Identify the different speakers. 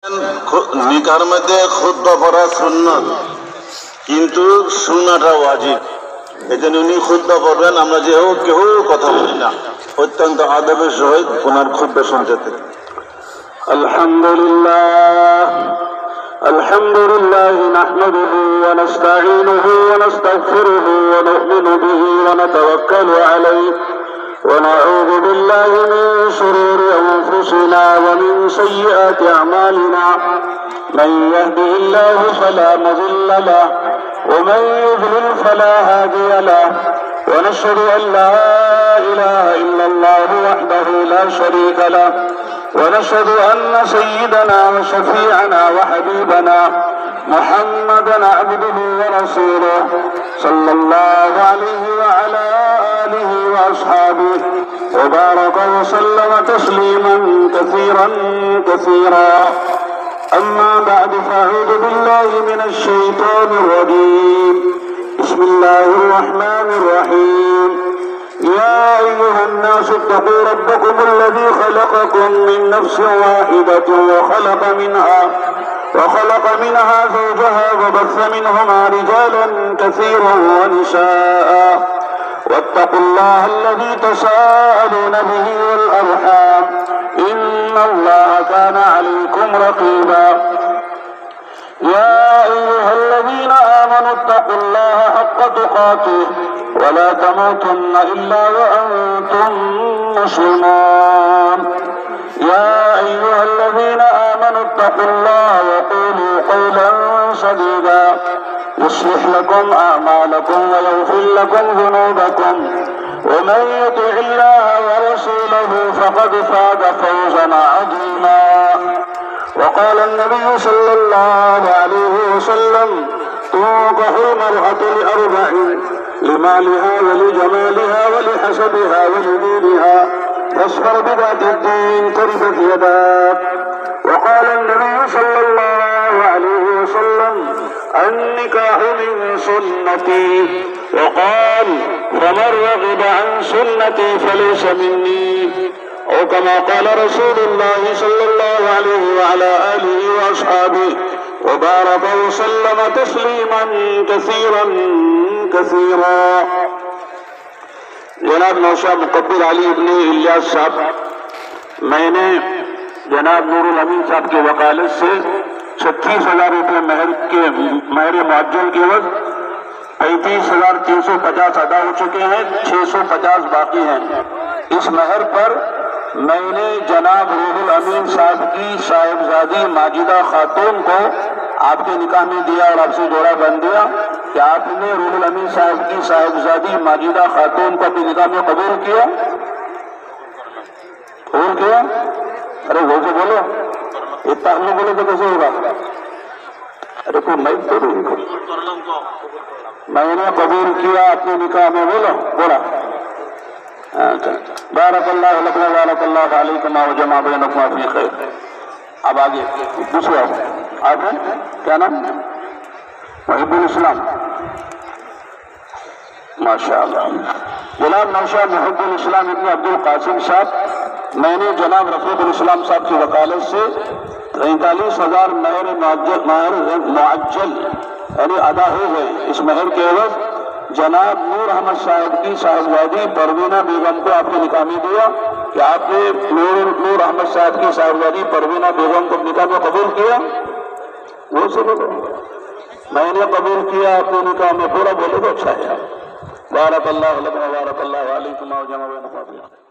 Speaker 1: নিকার মধ্যে খুতবা পড়া সুন্নাত, কিন্তু শোনাটা ওয়াজিব। এজন্য উনি খুতবা পড়বেন, আমরা যে কেউ কথা বলি না, অত্যন্ত আদবের সহিত ওনার খুতবা শুনতে থাকি।
Speaker 2: الحمد لله نحمده ونستعينه ونستغفره ونؤمن به ونتوكل عليه ونعوذ بالله من شرور أنفسنا ومن سيئات أعمالنا، من يهده الله فلا مضل له ومن يضلل فلا هادي له، ونشهد أن لا إله إلا الله وحده لا شريك له، ونشهد أن سيدنا وشفيعنا وحبيبنا محمدا عبده ورسوله صلى الله عليه وعلى آله وأصحابه وبارك وسلم تسليما كثيرا كثيرا. أما بعد، فأعوذ بالله من الشيطان الرجيم. بسم الله الرحمن الرحيم. يا أيها الناس اتقوا ربكم الذي خلقكم من نفس واحدة وخلق منها زوجها وبث منهما رجالا كثيرا ونساء، واتقوا الله الذي تساءلون به والأرحام إن الله كان عليكم رقيبا. يا أيها الذين آمنوا اتقوا الله حق تقاته ولا تموتن إلا وأنتم مسلمون. يا أيها الذين آمنوا اتقوا الله وقولوا قولا سديدا يصلح لكم أعمالكم ويغفر لكم ذنوبكم، ومن يطع الله ورسوله فقد فاز فوزا عظيما. وقال النبي صلى الله عليه وسلم: تنكح المرأة لأربع: لمالها ولجمالها ولحسبها ولدينها، فاصبر بذات الدين تربت يداك. وقال النبي صلى الله عليه وسلم: النكاح من سنتي. وقال: فمن رغب عن سنتي فليس مني، أو كما قال رسول الله صلى الله عليه وعلى آله وأصحابه وبارك وسلم تسليما كثيرا كثيرا. جناب نوشا مقبل علی ابن الیاس صاحب، میں نے جناب نور الامین صاحب کے وکالت سے 36,000 روپے مہر معجل کے وقت 35,350 ادا ہو چکے ہیں، 650 باقی ہیں. اس مہر پر میں نے جناب روح الامین صاحب کی صاحبزادی ماجدہ خاتون کو آپ کے نکاح میں دیا اور آپ سے جوڑا بن دیا. کہ آپ نے روح الامین صاحب کی صاحبزادی ماجدہ خاتون کو اپنے نکاح میں قبول کیا؟ قبول کیا؟ ارے وہ تو بولو، اتنا ہم نے بولے تو کیسے ہوگا؟ ارے کوئی مائک تو نہیں. میں نے قبول کیا اپنے نکاح میں، بولا. بارک اللہ لکم بارک اللہ علیکما وجمع بینکما فی خیر. اب آگے دوسرے آپ ہیں کیا نام؟ محب الاسلام، ماشاء اللہ. جناب نوشا محب الاسلام ابن عبد القاسم صاحب، میں نے جناب رفیق الاسلام صاحب کی وکالت سے 43,000 مہر معجل یعنی ادا ہو گئے. اس مہر کے عوض جناب نور احمد صاحب کی صاحبزادی پروینہ بیگم کو آپ کے نکاح میں دیا. کہ آپ نے نور احمد صاحب کی صاحبزادی پروینہ بیگم کو نکاح میں قبول کیا؟ وہ سے بولو. میں نے قبول کیا اپنے نکاح میں، پورا بولے تو اچھا ہے. بارک اللہ لکم بارک اللہ علیکم وجمع بینکما فی خیر.